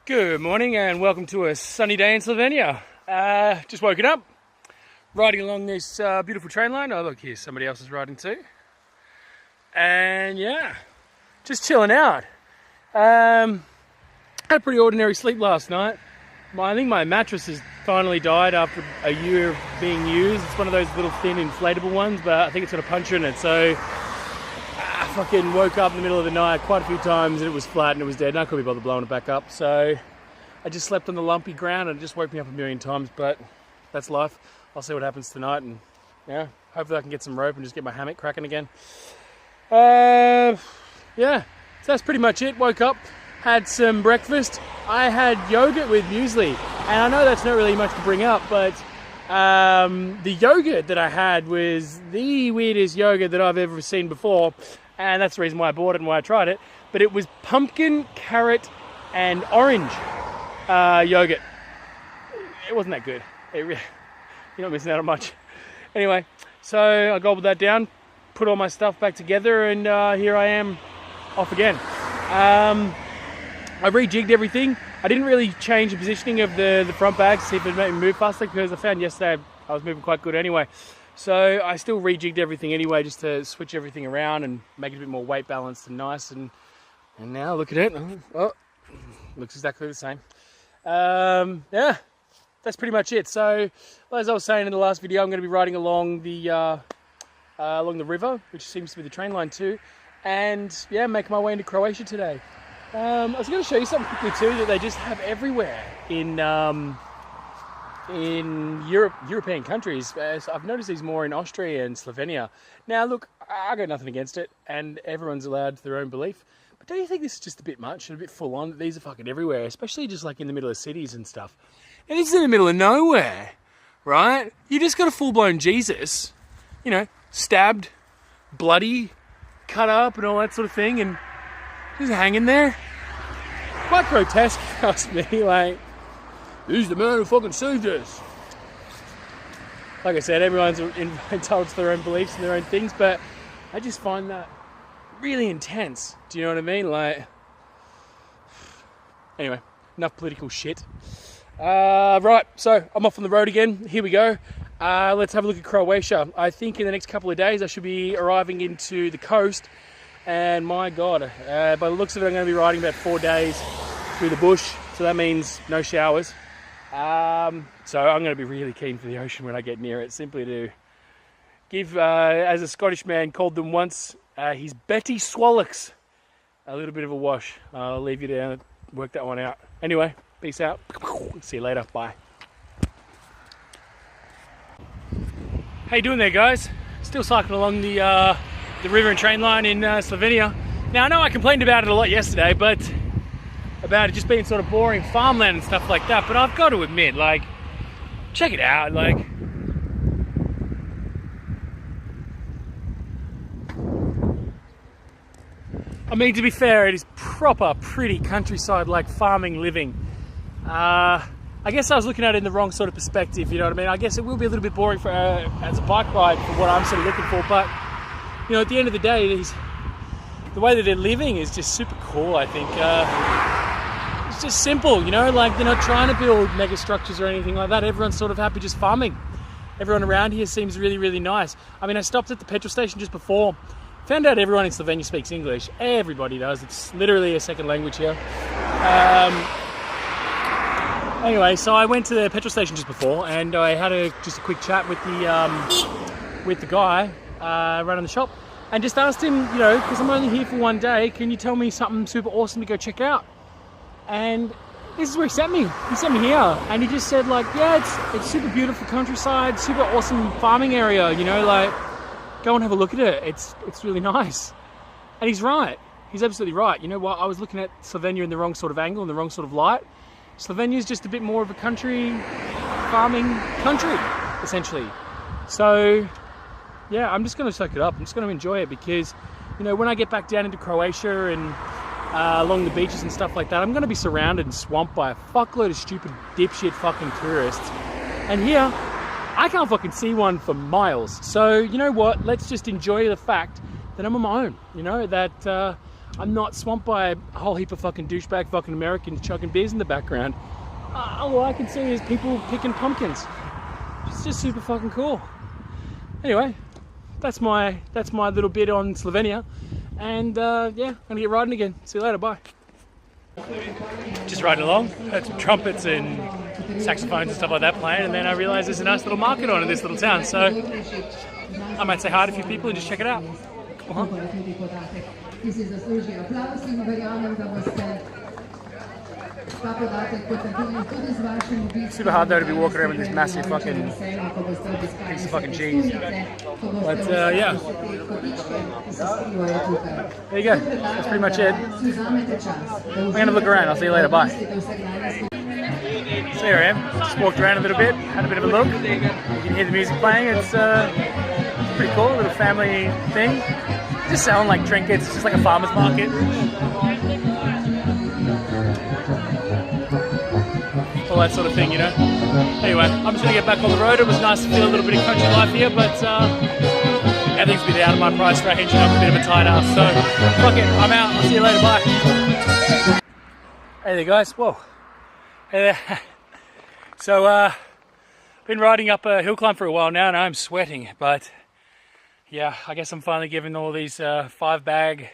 Good morning and welcome to a sunny day in Slovenia. Just woken up, riding along this beautiful train line. Oh look, here's somebody else is riding too. And yeah, just chilling out. Had a pretty ordinary sleep last night. I think my mattress has finally died after a year of being used. It's one of those little thin inflatable ones, but I think it's got a puncture in it. So I fucking woke up in the middle of the night quite a few times and it was flat and it was dead and I couldn't be bothered blowing it back up. So I just slept on the lumpy ground and it just woke me up a million times, but that's life. I'll see what happens tonight and yeah, hopefully I can get some rope and just get my hammock cracking again. Yeah, so that's pretty much it. Woke up, had some breakfast. I had yogurt with muesli and I know that's not really much to bring up, but the yogurt that I had was the weirdest yogurt that I've ever seen before, and that's the reason why I bought it and why I tried it. But it was pumpkin, carrot and orange yogurt. It wasn't that good. You're not missing out on much. Anyway, so I gobbled that down, put all my stuff back together, and here I am off again. I rejigged everything. I didn't really change the positioning of the front bag to see if it made me move faster, because I found yesterday I was moving quite good anyway. So I still rejigged everything anyway, just to switch everything around and make it a bit more weight balanced and nice. And now look at it. Oh, looks exactly the same. Yeah, that's pretty much it. So as I was saying in the last video, I'm going to be riding along the river, which seems to be the train line too. And yeah, making my way into Croatia today. I was going to show you something quickly too that they just have everywhere in European countries. I've noticed these more in Austria and Slovenia. Now look, I got nothing against it and everyone's allowed to their own belief. But don't you think this is just a bit much and a bit full on? These are fucking everywhere, especially just like in the middle of cities and stuff. And this is in the middle of nowhere, right? You just got a full-blown Jesus, you know, stabbed, bloody, cut up and all that sort of thing, and just hanging there. Quite grotesque, if you ask me. Like, who's the man who fucking saved us? Like I said, everyone's entitled to their own beliefs and their own things, but I just find that really intense. Do you know what I mean? Like, anyway, enough political shit. Right, so I'm off on the road again. Here we go. Let's have a look at Croatia. I think in the next couple of days I should be arriving into the coast. And my God, by the looks of it, I'm going to be riding about 4 days through the bush. So that means no showers. So I'm going to be really keen for the ocean when I get near it. Simply to give, as a Scottish man called them once, his Betty Swallocks a little bit of a wash. I'll leave you to work that one out. Anyway, peace out. See you later. Bye. How you doing there, guys? Still cycling along the river and train line in Slovenia. Now I know I complained about it a lot yesterday, but about it just being sort of boring farmland and stuff like that, but I've got to admit, like, check it out, like, I mean, to be fair, it is proper pretty countryside like farming living. I guess I was looking at it in the wrong sort of perspective, you know what I mean? I guess it will be a little bit boring for as a bike ride for what I'm sort of looking for, but you know, at the end of the day, the way that they're living is just super cool, I think. It's just simple, you know, like they're not trying to build mega structures or anything like that. Everyone's sort of happy just farming. Everyone around here seems really, really nice. I mean, I stopped at the petrol station just before. Found out everyone in Slovenia speaks English. Everybody does. It's literally a second language here. Anyway, so I went to the petrol station just before and I had just a quick chat with the guy running the shop, and just asked him, you know, because I'm only here for 1 day, can you tell me something super awesome to go check out? And this is where he sent me. He sent me here, and he just said, like, yeah, it's super beautiful countryside, super awesome farming area, you know, like, go and have a look at it. It's really nice. And he's right. He's absolutely right. You know what? I was looking at Slovenia in the wrong sort of angle, in the wrong sort of light. Slovenia is just a bit more of a farming country, essentially. So yeah, I'm just going to soak it up. I'm just going to enjoy it because, you know, when I get back down into Croatia and along the beaches and stuff like that, I'm going to be surrounded and swamped by a fuckload of stupid dipshit fucking tourists. And here, I can't fucking see one for miles. So, you know what? Let's just enjoy the fact that I'm on my own. You know, that I'm not swamped by a whole heap of fucking douchebag fucking Americans chugging beers in the background. All I can see is people picking pumpkins. It's just super fucking cool. Anyway, that's my little bit on Slovenia. And yeah, I'm gonna get riding again. See you later, bye. Just riding along, heard some trumpets and saxophones and stuff like that playing, and then I realised there's a nice little market on in this little town, so I might say hi to a few people and just check it out. Come on. Super hard though to be walking around with this massive fucking piece of fucking cheese. But yeah. There you go. That's pretty much it. I'm going to look around. I'll see you later. Bye. So here I am. Just walked around a little bit. Had a bit of a look. You can hear the music playing. It's pretty cool. A little family thing. Just selling like trinkets. It's just like a farmer's market. All that sort of thing, you know. Anyway, I'm just going to get back on the road. It was nice to feel a little bit of country life here, but everything's a bit out of my price range and I'm a bit of a tight ass, so fuck it, I'm out. I'll see you later, bye. Hey there guys, whoa. Hey there. So, been riding up a hill climb for a while now and I'm sweating, but yeah, I guess I'm finally giving all these 5-bag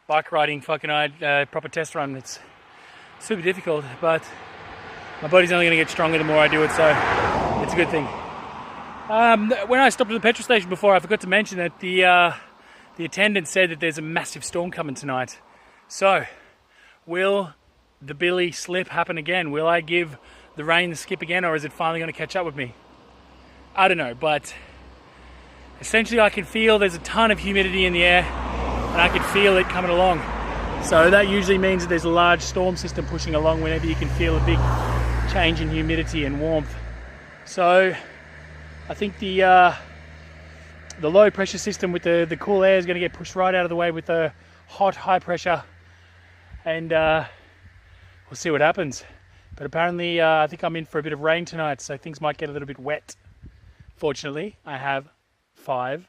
bike riding fucking proper test run. It's super difficult, but my body's only going to get stronger the more I do it, so it's a good thing. When I stopped at the petrol station before, I forgot to mention that the attendant said that there's a massive storm coming tonight. So, will the Billy slip happen again? Will I give the rain the skip again, or is it finally going to catch up with me? I don't know, but essentially I can feel there's a ton of humidity in the air, and I can feel it coming along. So that usually means that there's a large storm system pushing along whenever you can feel a big change in humidity and warmth. So I think the low pressure system with the cool air is going to get pushed right out of the way with the hot high pressure, and we'll see what happens. But apparently I think I'm in for a bit of rain tonight, so things might get a little bit wet. Fortunately, I have 5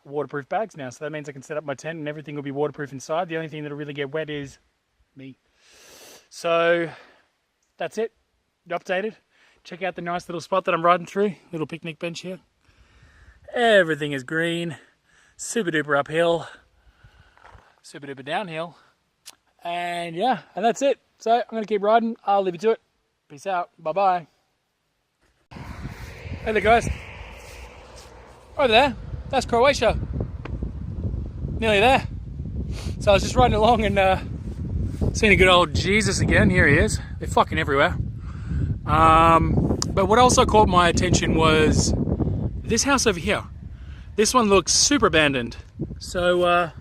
waterproof bags now, so that means I can set up my tent and everything will be waterproof inside. The only thing that'll really get wet is me. So that's it. Updated. Check out the nice little spot that I'm riding through. Little picnic bench here. Everything is green. Super duper uphill. Super duper downhill. And yeah, and that's it. So I'm going to keep riding. I'll leave you to it. Peace out. Bye bye. Hey there guys. Over there. That's Croatia. Nearly there. So I was just riding along and seeing a good old Jesus again. Here he is. They're fucking everywhere. But what also caught my attention was this house over here. This one looks super abandoned. So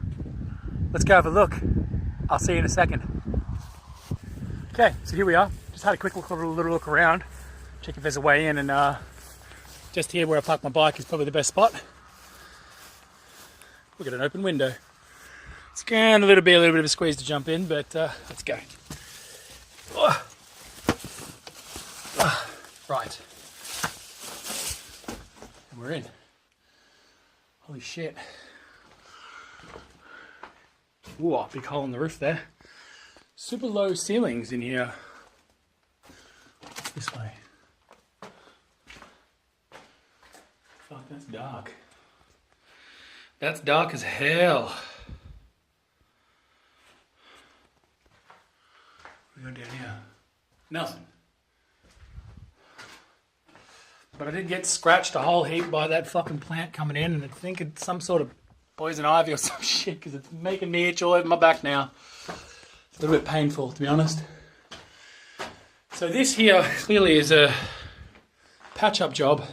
let's go have a look. I'll see you in a second. Okay, so here we are. Just had a quick little look around. Check if there's a way in, and just here where I park my bike is probably the best spot. Look at an open window. It's going a little bit of a squeeze to jump in, but let's go. Right. And we're in. Holy shit. Ooh, big hole in the roof there. Super low ceilings in here. This way. Fuck, that's dark. That's dark as hell. We go down here. Nothing. But I did get scratched a whole heap by that fucking plant coming in, and I think it's some sort of poison ivy or some shit, because it's making me itch all over my back now. It's a little bit painful, to be honest. So this here clearly is a patch-up job.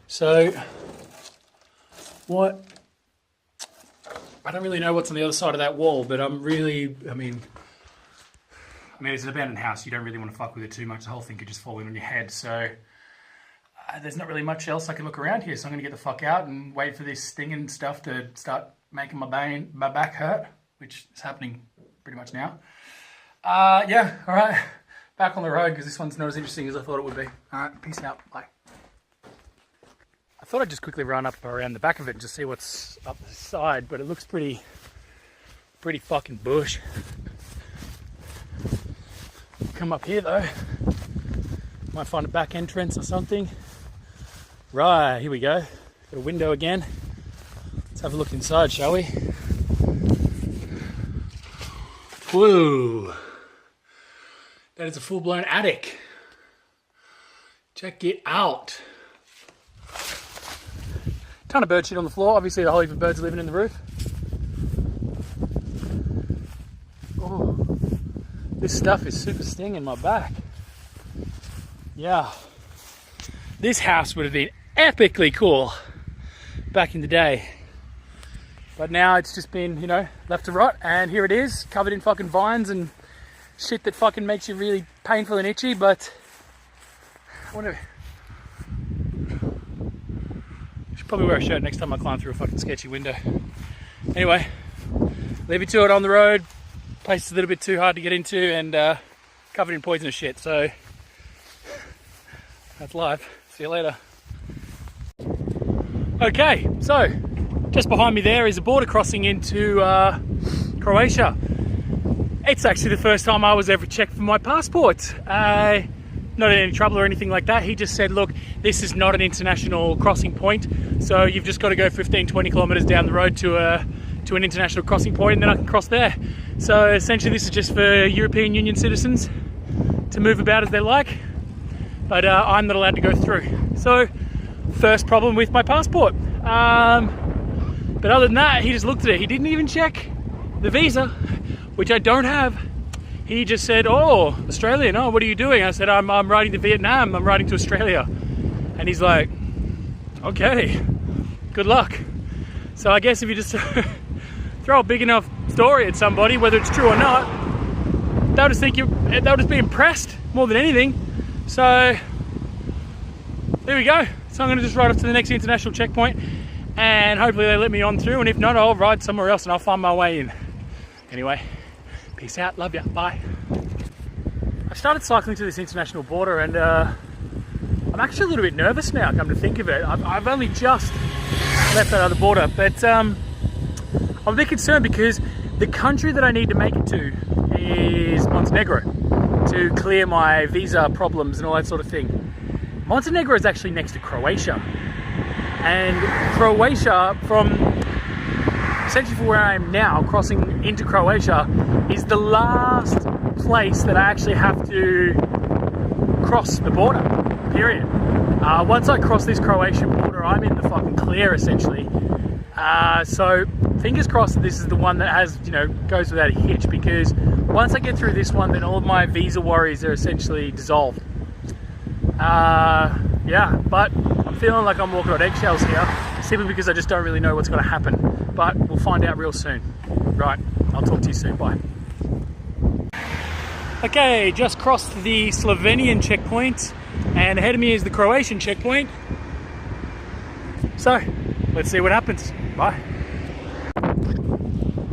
So what? I don't really know what's on the other side of that wall, but I mean, it's an abandoned house. You don't really want to fuck with it too much. The whole thing could just fall in on your head. So there's not really much else I can look around here. So I'm going to get the fuck out and wait for this stinging stuff to start making my back hurt, which is happening pretty much now. Yeah, all right. Back on the road, because this one's not as interesting as I thought it would be. All right, peace out. Bye. I thought I'd just quickly run up around the back of it and just see what's up the side, but it looks pretty Pretty fucking bush. Come up here though. Might find a back entrance or something. Right, here we go. Got a window again. Let's have a look inside, shall we? Whoa. That is a full-blown attic. Check it out. Ton of bird shit on the floor. Obviously the whole heap of birds are living in the roof. Oh, this stuff is super stinging my back. Yeah. This house would have been epically cool back in the day. But now it's just been, you know, left to rot, and here it is, covered in fucking vines and shit that fucking makes you really painful and itchy, but I wonder... I should probably wear a shirt next time I climb through a fucking sketchy window. Anyway, leave it to it on the road. Place is a little bit too hard to get into and covered in poisonous shit, so that's life. See you later. Okay, so just behind me there is a border crossing into Croatia. It's actually the first time I was ever checked for my passport. Not in any trouble or anything like that. He just said, look, this is not an international crossing point, so you've just got to go 15-20 kilometers down the road to an international crossing point, and then I can cross there. So essentially this is just for European Union citizens to move about as they like, but I'm not allowed to go through. So first problem with my passport. But other than that, he just looked at it. He didn't even check the visa, which I don't have. He just said, oh, Australian, oh, what are you doing? I said, I'm riding to Vietnam, I'm riding to Australia. And he's like, okay, good luck. So I guess if you just throw a big enough story at somebody, whether it's true or not, they'll just be impressed more than anything. So there we go. So I'm gonna just ride off to the next international checkpoint, and hopefully they let me on through, and if not, I'll ride somewhere else and I'll find my way in. Anyway, peace out, love ya, bye. I started cycling to this international border, and I'm actually a little bit nervous now, come to think of it. I've only just left that other border, but I'm a bit concerned because the country that I need to make it to is Montenegro to clear my visa problems and all that sort of thing. Montenegro is actually next to Croatia, and Croatia, from essentially from where I am now, crossing into Croatia, is the last place that I actually have to cross the border, period. Once I cross this Croatian border, I'm in the fucking clear, essentially. So fingers crossed that this is the one that has, you know, goes without a hitch, because once I get through this one, then all of my visa worries are essentially dissolved. Yeah, but I'm feeling like I'm walking on eggshells here, simply because I just don't really know what's going to happen. But we'll find out real soon. Right, I'll talk to you soon, bye. Okay, just crossed the Slovenian checkpoint, and ahead of me is the Croatian checkpoint. So, let's see what happens. Bye.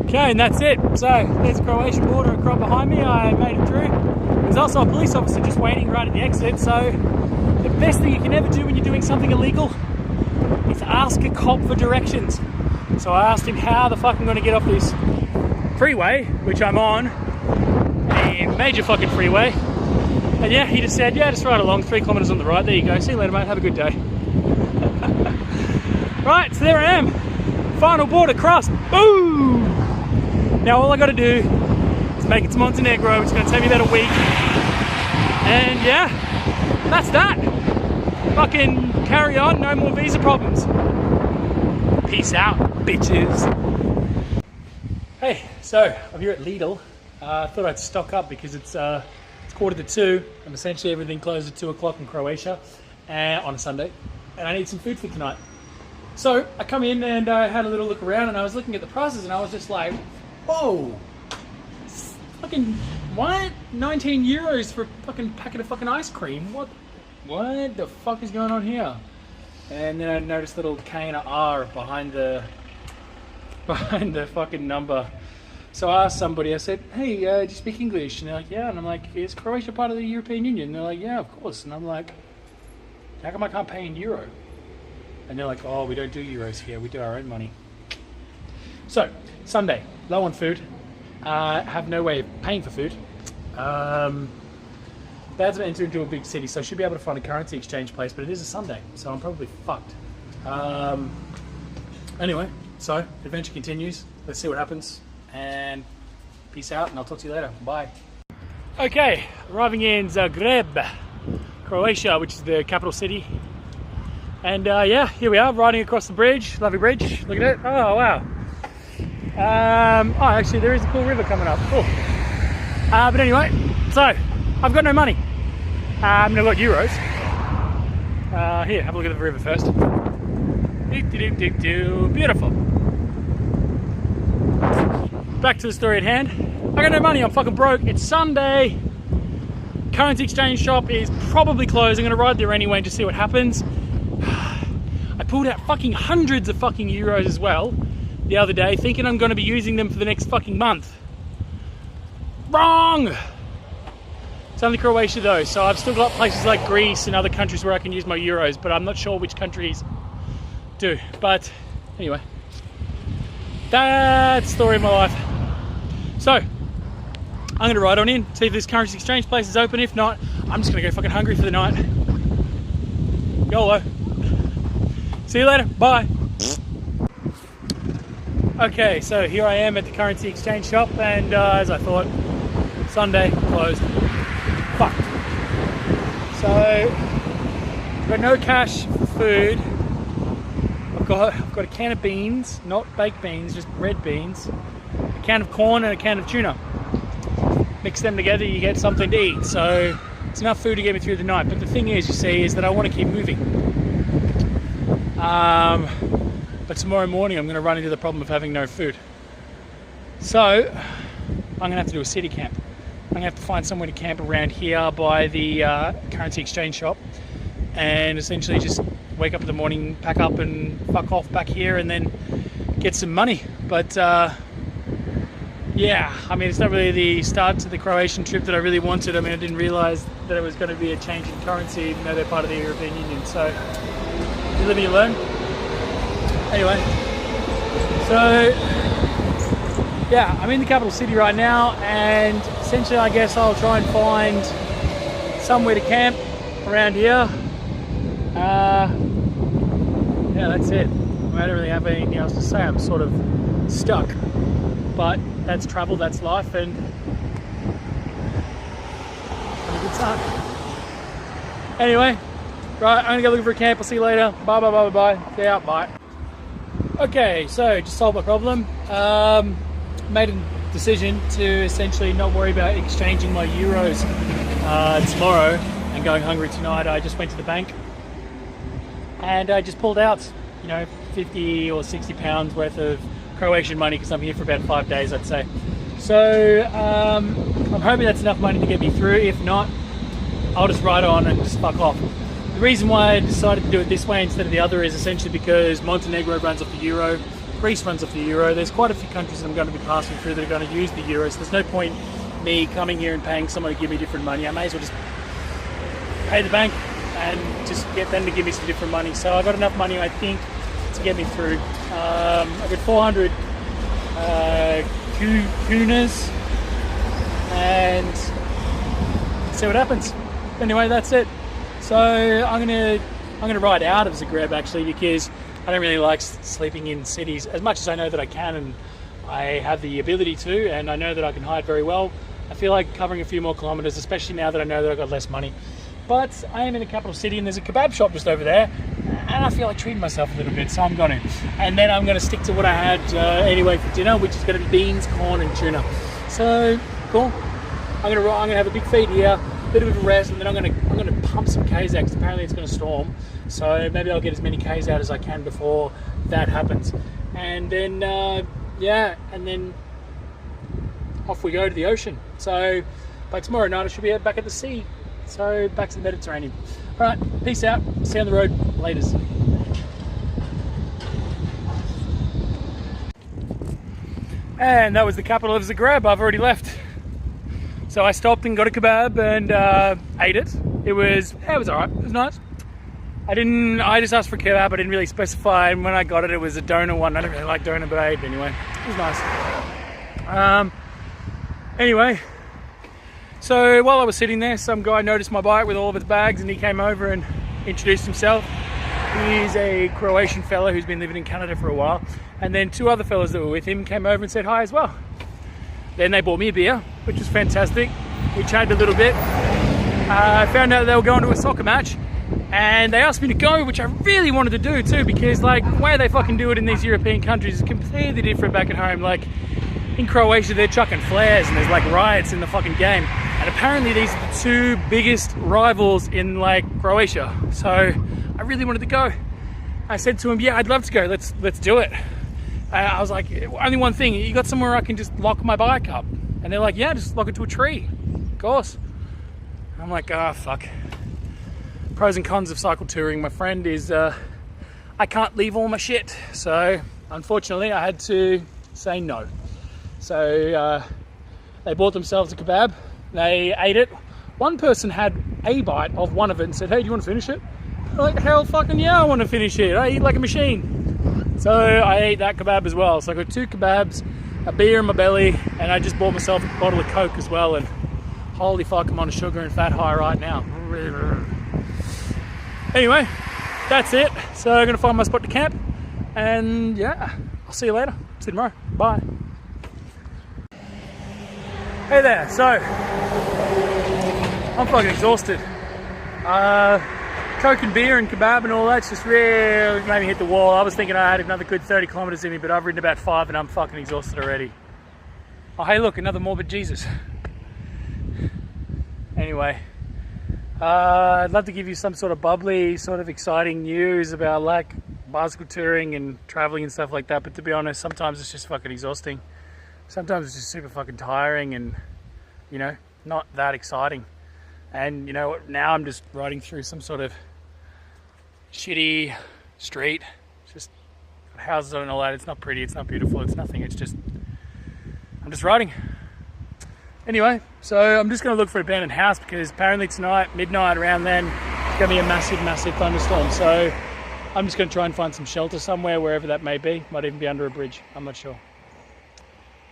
Okay, and that's it. So, there's the Croatian border across behind me. I made it through. There's also a police officer just waiting right at the exit, so the best thing you can ever do when you're doing something illegal is ask a cop for directions. So I asked him how the fuck I'm going to get off this freeway, which I'm on, a major fucking freeway. And yeah, he just said, yeah, just ride along, 3 kilometers on the right. There you go. See you later, mate. Have a good day. Right, so there I am. Final border crossed. Boom! Now all I got to do is make it to Montenegro, which is going to take me about a week. And yeah, that's that. Fucking carry on, no more visa problems. Peace out, bitches. Hey, so I'm here at Lidl. I thought I'd stock up because it's 1:45, and essentially everything closes at 2 o'clock in Croatia on a Sunday, and I need some food for tonight. So I come in and I had a little look around, and I was looking at the prices, and I was just like, whoa, fucking what? 19 euros for a fucking packet of fucking ice cream? What the fuck is going on here? And then I noticed a little K and a R behind the fucking number. So I asked somebody, I said, hey, do you speak English? And they're like, yeah. And I'm like, is Croatia part of the European Union? And they're like, yeah, of course. And I'm like, how come I can't pay in euro? And they're like, oh, we don't do euros here, we do our own money. So, Sunday, low on food, have no way of paying for food. About to enter into a big city, so I should be able to find a currency exchange place, but it is a Sunday, so I'm probably fucked. Anyway, so adventure continues. Let's see what happens, and peace out, and I'll talk to you later. Bye. Okay, arriving in Zagreb, Croatia, which is the capital city. And yeah, here we are, riding across the bridge. Lovely bridge. Look at it. Oh, wow. Oh, actually, there is a cool river coming up. Cool. But anyway, so I've got no money. I've got euros. Here, have a look at the river first. Beautiful. Back to the story at hand. I got no money. I'm fucking broke. It's Sunday. Currency exchange shop is probably closed. I'm gonna ride there anyway and just see what happens. I pulled out fucking hundreds of fucking euros as well the other day, thinking I'm going to be using them for the next fucking month. Wrong! It's only Croatia though, so I've still got places like Greece and other countries where I can use my euros, but I'm not sure which countries do. But anyway, that's the story of my life. So, I'm going to ride on in, see if this currency exchange place is open. If not, I'm just going to go fucking hungry for the night. YOLO. See you later. Bye. Okay, so here I am at the currency exchange shop, and as I thought, Sunday closed. Fuck. So I've got no cash for food. I've got a can of beans, not baked beans, just red beans, a can of corn and a can of tuna. Mix them together, you get something to eat. So it's enough food to get me through the night. But the thing is, you see, is that I want to keep moving. But tomorrow morning I'm going to run into the problem of having no food. So I'm going to have to do a city camp. I'm going to have to find somewhere to camp around here by the currency exchange shop, and essentially just wake up in the morning, pack up and fuck off back here and then get some money. But yeah, I mean, it's not really the start to the Croatian trip that I really wanted. I mean, I didn't realise that it was going to be a change in currency, even though they're part of the European Union. So you live and you learn. Anyway, so yeah, I'm in the capital city right now, and essentially I guess I'll try and find somewhere to camp around here. Yeah, that's it. I don't really have anything else to say. I'm sort of stuck, but that's travel, that's life, and have a good time. Anyway, right, I'm gonna go looking for a camp. I'll see you later. Bye, bye, bye, bye, bye. See ya, bye. Okay, so just solved my problem. Made a decision to essentially not worry about exchanging my euros tomorrow and going hungry tonight. I just went to the bank and I just pulled out, 50 or 60 pounds worth of Croatian money, because I'm here for about 5 days, I'd say. So I'm hoping that's enough money to get me through. If not, I'll just ride on and just fuck off. The reason why I decided to do it this way instead of the other is essentially because Montenegro runs off the euro, Greece runs off the euro. There's quite a few countries that I'm going to be passing through that are going to use the euro, so there's no point me coming here and paying someone to give me different money. I may as well just pay the bank and just get them to give me some different money. So I got enough money, I think, to get me through. I got 400 kunas, and see what happens. Anyway, that's it. So I'm gonna ride out of Zagreb actually, because I don't really like sleeping in cities as much as I know that I can, and I have the ability to, and I know that I can hide very well. I feel like covering a few more kilometers, especially now that I know that I've got less money. But I am in the capital city, and there's a kebab shop just over there, and I feel like treating myself a little bit, so I'm going to. And then I'm going to stick to what I had anyway for dinner, which is going to be beans, corn, and tuna. So cool. I'm gonna have a big feed here, a bit of a rest, and then I'm gonna pump some K's out, because apparently it's going to storm. So maybe I'll get as many K's out as I can before that happens. And then yeah, and then off we go to the ocean. So by tomorrow night I should be back at the sea. So back to the Mediterranean. All right, peace out. See you on the road. Laters. And that was the capital of Zagreb. I've already left. So I stopped and got a kebab and ate it. It was all right. It was nice. I just asked for a kebab. I didn't really specify, and when I got it, it was a doner one. I don't really like doner, but I ate it anyway. It was nice. Anyway, so while I was sitting there, some guy noticed my bike with all of its bags and he came over and introduced himself. He's a Croatian fella who's been living in Canada for a while. And then two other fellas that were with him came over and said hi as well. Then they bought me a beer, which was fantastic. We chatted a little bit. I found out they were going to a soccer match and they asked me to go, which I really wanted to do too, because like the way they fucking do it in these European countries is completely different back at home. Like in Croatia, they're chucking flares and there's like riots in the fucking game. And apparently these are the two biggest rivals in like Croatia. So I really wanted to go. I said to him, yeah, I'd love to go. Let's do it. I was like, only one thing, you got somewhere I can just lock my bike up? And they're like, yeah, just lock it to a tree. Of course. I'm like, ah, fuck. Pros and cons of cycle touring, my friend, is I can't leave all my shit. So unfortunately I had to say no. So they bought themselves a kebab. They ate it. One person had a bite of one of it and said, hey, do you want to finish it? I'm like, hell fucking yeah, I want to finish it. I eat like a machine. So I ate that kebab as well. So I got 2 kebabs, a beer in my belly, and I just bought myself a bottle of Coke as well. And holy fuck, I'm on a sugar and fat high right now. Anyway, that's it. So I'm going to find my spot to camp. And yeah, I'll see you later. See you tomorrow. Bye. Hey there. So, I'm fucking exhausted. Coke and beer and kebab and all that's just really made me hit the wall. I was thinking I had another good 30 kilometers in me, but I've ridden about 5 and I'm fucking exhausted already. Oh, hey look, another morbid Jesus. Anyway, I'd love to give you some sort of bubbly, sort of exciting news about like bicycle touring and traveling and stuff like that, but to be honest, sometimes it's just fucking exhausting. Sometimes it's just super fucking tiring and, you know, not that exciting. And you know what, now I'm just riding through some sort of shitty street, just houses and all that. It's not pretty, it's not beautiful, it's nothing, it's just, I'm just riding. Anyway, so I'm just going to look for an abandoned house because apparently tonight, midnight around then, it's going to be a massive, massive thunderstorm. So I'm just going to try and find some shelter somewhere, wherever that may be. Might even be under a bridge, I'm not sure.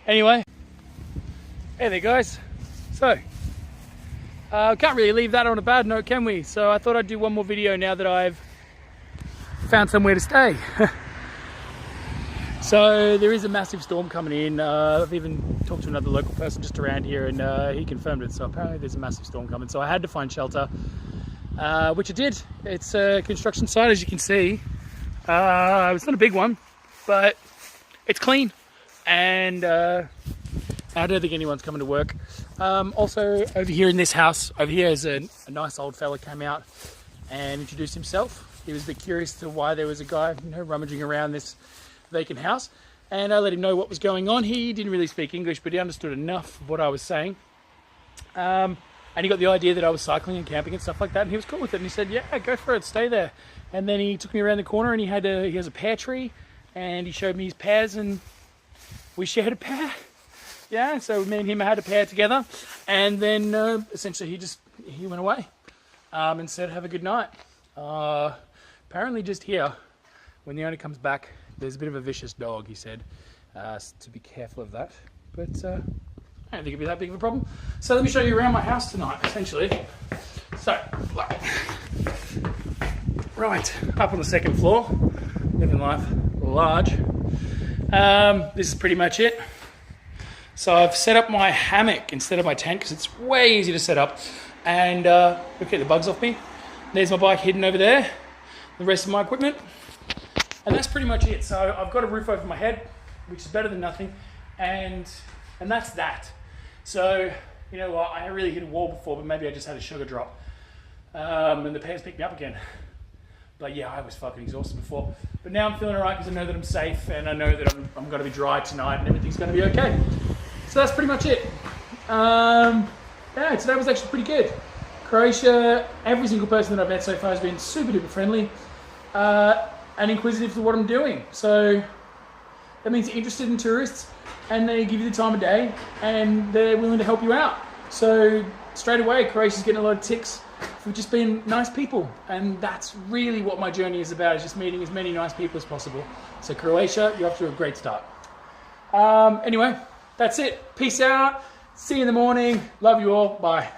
Anyway, hey there guys. So, can't really leave that on a bad note, can we? So I thought I'd do one more video now that I've found somewhere to stay. So there is a massive storm coming in. I've even talked to another local person just around here and he confirmed it. So apparently there's a massive storm coming. So I had to find shelter, which I did. It's a construction site, as you can see. It's not a big one, but it's clean. And I don't think anyone's coming to work. Also over here in this house, over here is a nice old fella came out and introduced himself. He was a bit curious to why there was a guy, you know, rummaging around this vacant house, and I let him know what was going on. He didn't really speak English, but he understood enough of what I was saying. And he got the idea that I was cycling and camping and stuff like that, and he was cool with it. And he said, yeah, go for it, stay there. And then he took me around the corner and he has a pear tree, and he showed me his pears, and we shared a pear. Yeah, so me and him had a pair together, and then essentially he went away and said have a good night. Apparently just here, when the owner comes back, there's a bit of a vicious dog, he said, to be careful of that. But I don't think it'd be that big of a problem. So let me show you around my house tonight, essentially. So, right, up on the second floor, living life large. This is pretty much it. So I've set up my hammock instead of my tent because it's way easier to set up. And look at the bugs off me. There's my bike hidden over there. The rest of my equipment. And that's pretty much it. So I've got a roof over my head, which is better than nothing. And that's that. So, you know what, I really hit a wall before, but maybe I just had a sugar drop. And the pears picked me up again. But yeah, I was fucking exhausted before. But now I'm feeling alright because I know that I'm safe and I know that I'm going to be dry tonight and everything's going to be okay. So that's pretty much it. Yeah, today was actually pretty good. Croatia, every single person that I've met so far has been super duper friendly and inquisitive to what I'm doing. So that means you're interested in tourists and they give you the time of day and they're willing to help you out. So straight away, Croatia's getting a lot of ticks for just being nice people. And that's really what my journey is about, is just meeting as many nice people as possible. So Croatia, you're off to a great start. Anyway, that's it. Peace out. See you in the morning. Love you all. Bye.